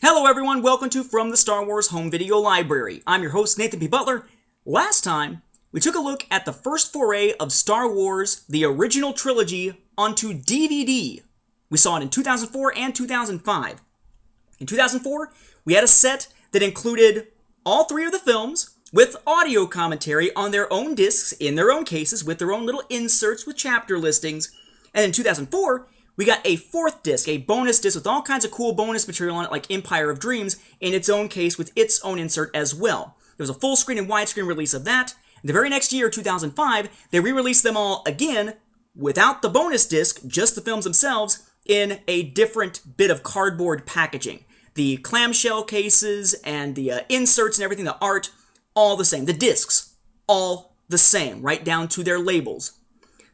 Hello everyone, welcome to From the Star Wars Home Video Library. I'm your host, Nathan P. Butler. Last time, we took a look at the first foray of Star Wars, the original trilogy, onto DVD. We saw it in 2004 and 2005. In 2004, we had a set that included all three of the films with audio commentary on their own discs, in their own cases, with their own little inserts with chapter listings. And in 2004, we got a fourth disc, a bonus disc with all kinds of cool bonus material on it, like Empire of Dreams, in its own case with its own insert as well. There was a full screen and widescreen release of that. The very next year, 2005, they re-released them all again without the bonus disc, just the films themselves, in a different bit of cardboard packaging. The clamshell cases and the inserts and everything, the art, all the same. The discs, all the same, right down to their labels.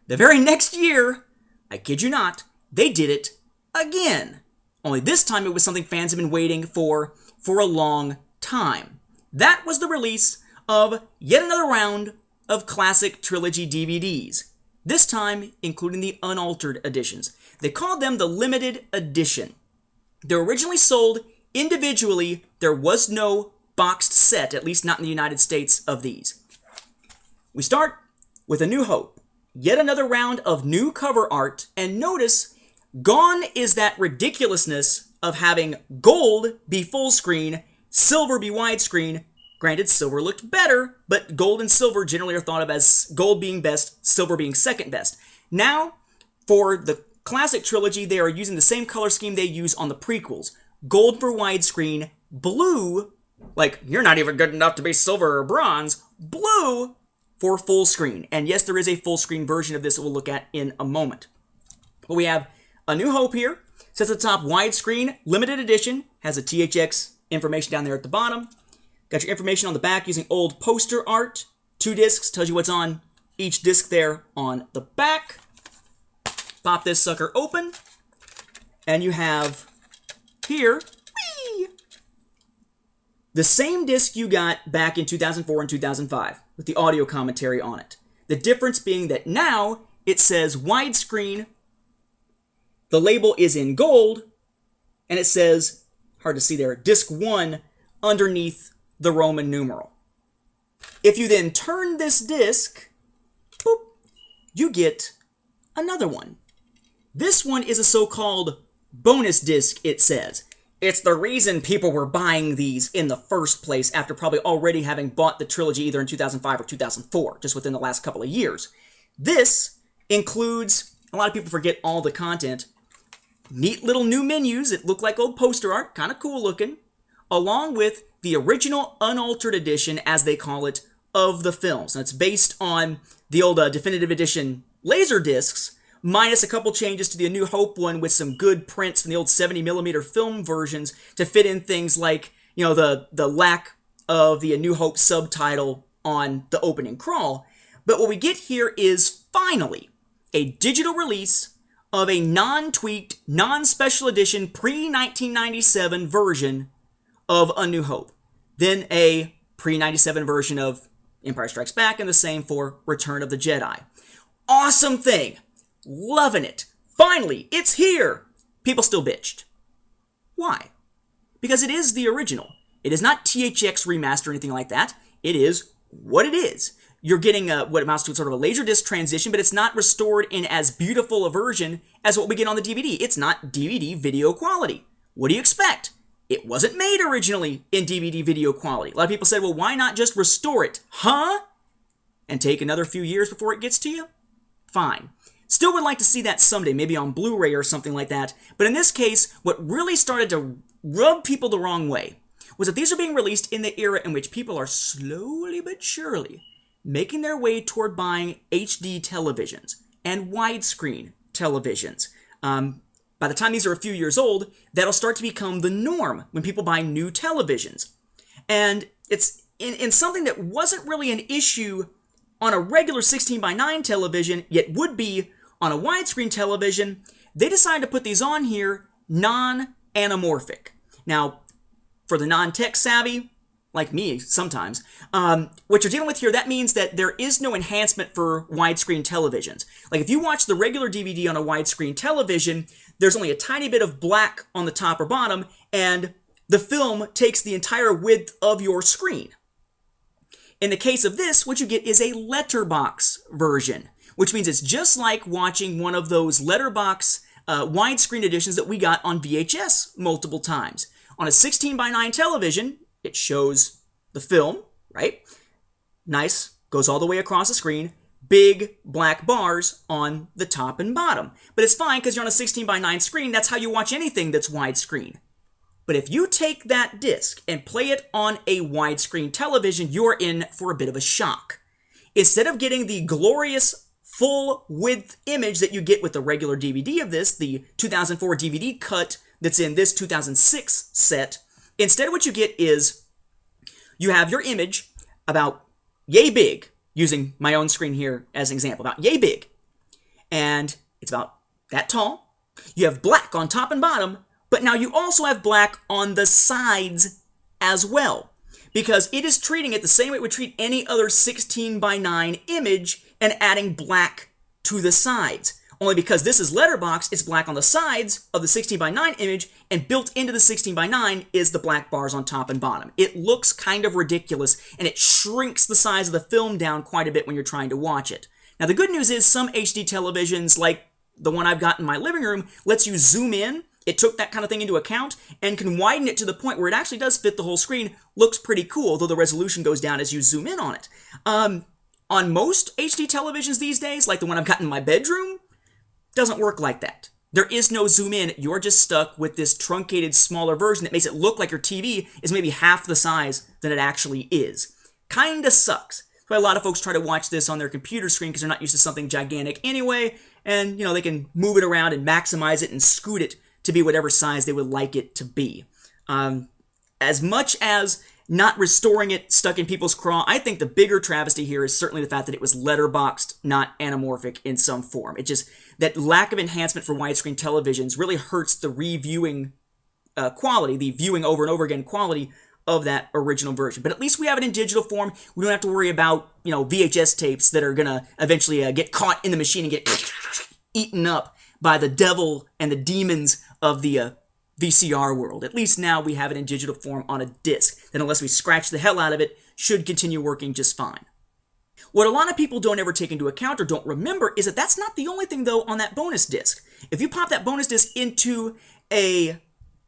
The very next year, I kid you not, they did it again. Only this time it was something fans have been waiting for a long time. That was the release of yet another round of classic trilogy DVDs. This time including the unaltered editions. They called them the limited edition. They were originally sold individually. There was no boxed set, at least not in the United States, of these. We start with A New Hope. Yet another round of new cover art, and notice, gone is that ridiculousness of having gold be full screen, silver be widescreen. Granted, silver looked better, but gold and silver generally are thought of as gold being best, silver being second best. Now, for the classic trilogy, they are using the same color scheme they use on the prequels. Gold for widescreen, blue, like you're not even good enough to be silver or bronze, blue for full screen. And yes, there is a full screen version of this that we'll look at in a moment. But we have A New Hope here. Says at the top, widescreen, limited edition. Has a THX information down there at the bottom. Got your information on the back using old poster art. 2 discs, tells you what's on each disc there on the back. Pop this sucker open. And you have here, whee, the same disc you got back in 2004 and 2005 with the audio commentary on it. The difference being that now it says widescreen. The label is in gold, and it says, hard to see there, disc 1 underneath the Roman numeral. If you then turn this disc, boop, you get another one. This one is a so-called bonus disc, it says. It's the reason people were buying these in the first place after probably already having bought the trilogy either in 2005 or 2004, just within the last couple of years. This includes, a lot of people forget all the content, neat little new menus that look like old poster art, kind of cool looking, along with the original unaltered edition, as they call it, of the films. Now, it's based on the old definitive edition laser discs, minus a couple changes to the A New Hope one with some good prints from the old 70mm film versions to fit in things like, you know, the lack of the A New Hope subtitle on the opening crawl. But what we get here is finally a digital release of a non-tweaked, non-special edition pre-1997 version of A New Hope. Then a pre-97 version of Empire Strikes Back, and the same for Return of the Jedi. Awesome thing. Loving it. Finally, it's here. People still bitched. Why? Because it is the original. It is not THX remaster or anything like that. It is what it is. You're getting what amounts to sort of a Laserdisc transition, but it's not restored in as beautiful a version as what we get on the DVD. It's not DVD video quality. What do you expect? It wasn't made originally in DVD video quality. A lot of people said, well, why not just restore it? Huh? And take another few years before it gets to you? Fine. Still would like to see that someday, maybe on Blu-ray or something like that. But in this case, what really started to rub people the wrong way was that these are being released in the era in which people are slowly but surely making their way toward buying HD televisions and widescreen televisions. By the time these are a few years old, that'll start to become the norm when people buy new televisions. And it's in something that wasn't really an issue on a regular 16:9 television, yet would be on a widescreen television. They decided to put these on here non-anamorphic. Now, for the non-tech savvy, like me sometimes, what you're dealing with here, that means that there is no enhancement for widescreen televisions. Like if you watch the regular DVD on a widescreen television, there's only a tiny bit of black on the top or bottom, and the film takes the entire width of your screen. In the case of this, what you get is a letterbox version, which means it's just like watching one of those letterbox widescreen editions that we got on VHS multiple times. On a 16:9 television, it shows the film, right? Nice, goes all the way across the screen, big black bars on the top and bottom. But it's fine because you're on a 16:9 screen, that's how you watch anything that's widescreen. But if you take that disc and play it on a widescreen television, you're in for a bit of a shock. Instead of getting the glorious full-width image that you get with the regular DVD of this, the 2004 DVD cut that's in this 2006 set, instead what you get is you have your image about yay big, using my own screen here as an example, about yay big, and it's about that tall. You have black on top and bottom, but now you also have black on the sides as well, because it is treating it the same way it would treat any other 16:9 image and adding black to the sides. Only because this is letterbox, it's black on the sides of the 16:9 image, and built into the 16:9 is the black bars on top and bottom. It looks kind of ridiculous, and it shrinks the size of the film down quite a bit when you're trying to watch it. Now the good news is some HD televisions, like the one I've got in my living room, lets you zoom in. It took that kind of thing into account and can widen it to the point where it actually does fit the whole screen. Looks pretty cool, though the resolution goes down as you zoom in on it. On most HD televisions these days, like the one I've got in my bedroom, doesn't work like that. There is no zoom in. You're just stuck with this truncated, smaller version that makes it look like your TV is maybe half the size than it actually is. Kinda sucks. That's why a lot of folks try to watch this on their computer screen because they're not used to something gigantic anyway, and they can move it around and maximize it and scoot it to be whatever size they would like it to be. As much as not restoring it stuck in people's craw, I think the bigger travesty here is certainly the fact that it was letterboxed, not anamorphic in some form. It just, that lack of enhancement for widescreen televisions really hurts the reviewing quality, the viewing over and over again quality of that original version. But at least we have it in digital form. We don't have to worry about, VHS tapes that are going to eventually get caught in the machine and get eaten up by the devil and the demons of the VCR world. At least now we have it in digital form on a disc that, unless we scratch the hell out of it, should continue working just fine. What a lot of people don't ever take into account or don't remember is that that's not the only thing, though, on that bonus disc. If you pop that bonus disc into a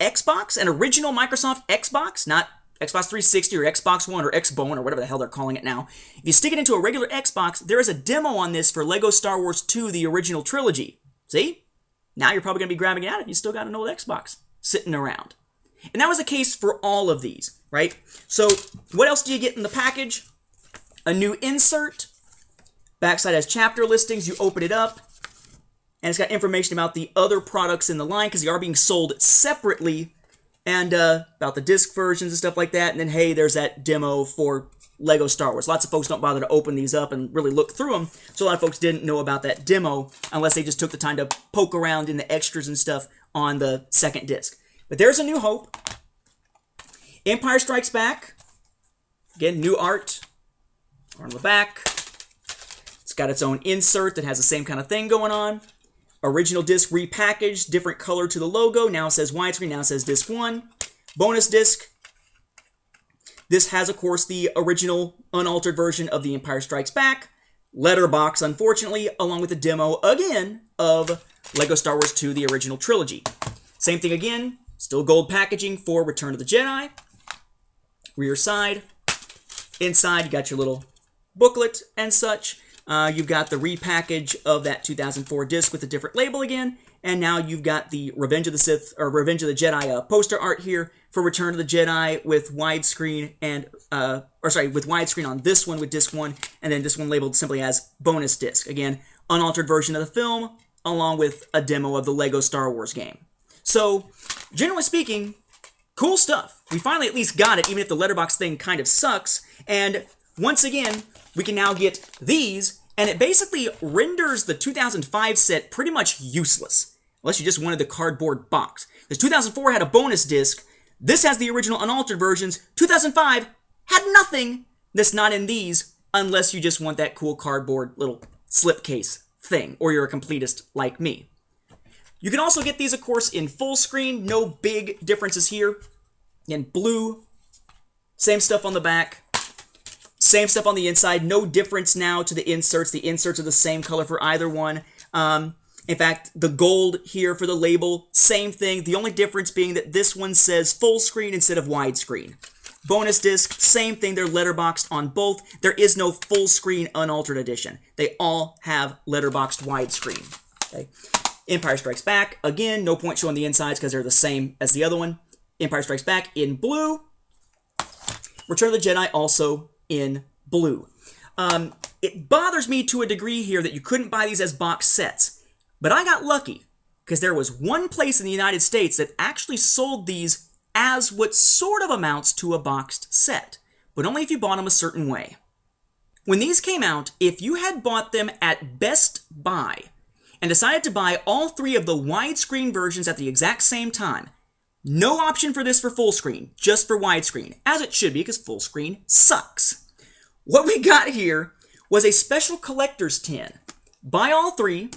Xbox, an original Microsoft Xbox, not Xbox 360 or Xbox One or Xbone or whatever the hell they're calling it now, if you stick it into a regular Xbox, there is a demo on this for LEGO Star Wars 2, the original trilogy. See? Now you're probably going to be grabbing it out if you still got an old Xbox sitting around. And that was the case for all of these, right? So what else do you get in the package? A new insert. Backside has chapter listings. You open it up, and it's got information about the other products in the line because they are being sold separately, and about the disc versions and stuff like that. And then, hey, there's that demo for LEGO Star Wars. Lots of folks don't bother to open these up and really look through them, so a lot of folks didn't know about that demo unless they just took the time to poke around in the extras and stuff on the second disc. But there's A New Hope. Empire Strikes Back. Again, new art on the back. It's got its own insert that has the same kind of thing going on. Original disc repackaged, different color to the logo. Now it says widescreen, now it says disc 1. Bonus disc. This has, of course, the original unaltered version of The Empire Strikes Back. Letterbox, unfortunately, along with the demo, again, of LEGO Star Wars 2, the original trilogy. Same thing again, still gold packaging for Return of the Jedi. Rear side. Inside, you got your little booklet and such. You've got the repackage of that 2004 disc with a different label again. And now you've got the Revenge of the Sith, or Revenge of the Jedi poster art here for Return of the Jedi with widescreen and, with widescreen on this one with disc 1, and then this one labeled simply as bonus disc. Again, unaltered version of the film, along with a demo of the LEGO Star Wars game. So, generally speaking, cool stuff. We finally at least got it, even if the letterbox thing kind of sucks. And once again, we can now get these, and it basically renders the 2005 set pretty much useless. Unless you just wanted the cardboard box. Because 2004 had a bonus disc. This has the original unaltered versions. 2005 had nothing that's not in these, unless you just want that cool cardboard little slipcase thing, or you're a completist like me. You can also get these, of course, in full screen. No big differences here. Again, blue, same stuff on the back, same stuff on the inside. No difference now to the inserts. The inserts are the same color for either one. In fact, the gold here for the label, same thing. The only difference being that this one says full screen instead of widescreen. Bonus disc, same thing. They're letterboxed on both. There is no full screen unaltered edition. They all have letterboxed widescreen. Okay. Empire Strikes Back, again, no point showing the insides because they're the same as the other one. Empire Strikes Back in blue. Return of the Jedi also in blue. It bothers me to a degree here that you couldn't buy these as box sets. But I got lucky, because there was one place in the United States that actually sold these as what sort of amounts to a boxed set, but only if you bought them a certain way. When these came out, if you had bought them at Best Buy and decided to buy all three of the widescreen versions at the exact same time, no option for this for full screen, just for widescreen, as it should be because full screen sucks. What we got here was a special collector's tin. Buy all three.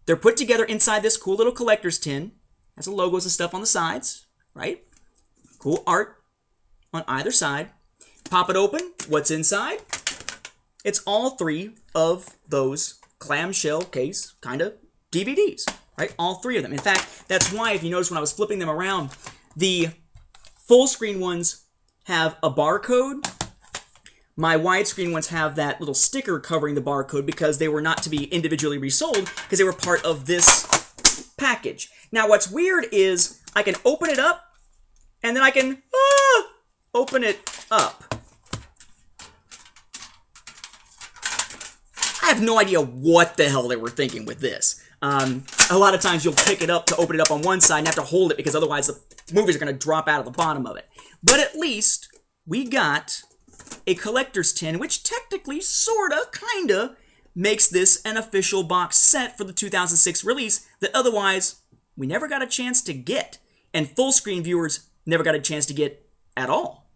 They're put together inside this cool little collector's tin. Has the logos and stuff on the sides, right? Cool art on either side. Pop it open. What's inside? It's all three of those clamshell case kind of DVDs, right? All three of them. In fact, that's why, if you notice when I was flipping them around, the full screen ones have a barcode. My widescreen ones have that little sticker covering the barcode because they were not to be individually resold because they were part of this package. Now, what's weird is I can open it up and then I can open it up. I have no idea what the hell they were thinking with this. A lot of times you'll pick it up to open it up on one side and have to hold it because otherwise the movies are going to drop out of the bottom of it. But at least we got a collector's tin, which technically, sorta, kinda, makes this an official box set for the 2006 release that otherwise we never got a chance to get, and full screen viewers never got a chance to get at all.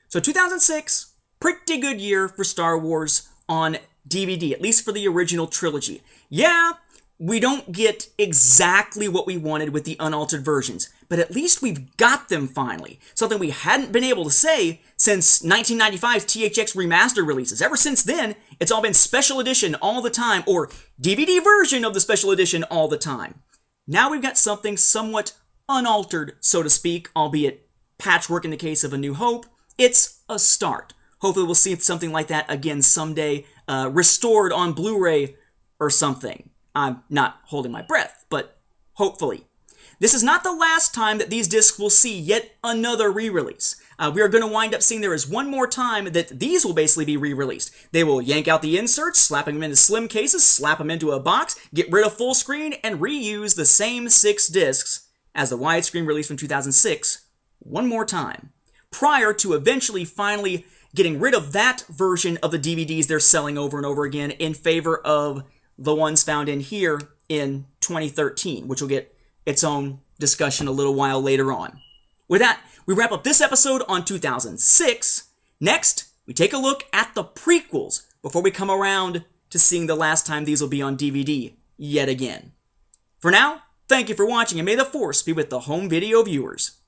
So 2006, pretty good year for Star Wars on DVD, at least for the original trilogy. Yeah, we don't get exactly what we wanted with the unaltered versions, but at least we've got them finally. Something we hadn't been able to say since 1995's THX remaster releases. Ever since then, it's all been special edition all the time, or DVD version of the special edition all the time. Now we've got something somewhat unaltered, so to speak, albeit patchwork in the case of A New Hope. It's a start. Hopefully we'll see something like that again someday, restored on Blu-ray or something. I'm not holding my breath, but hopefully. This is not the last time that these discs will see yet another re-release. We are going to wind up seeing there is one more time that these will basically be re-released. They will yank out the inserts, slap them into slim cases, slap them into a box, get rid of full screen, and reuse the same 6 discs as the widescreen release from 2006 one more time, prior to eventually finally getting rid of that version of the DVDs they're selling over and over again in favor of the ones found in here in 2013, which will get its own discussion a little while later on. With that, we wrap up this episode on 2006. Next, we take a look at the prequels before we come around to seeing the last time these will be on DVD yet again. For now, thank you for watching, and may the Force be with the home video viewers.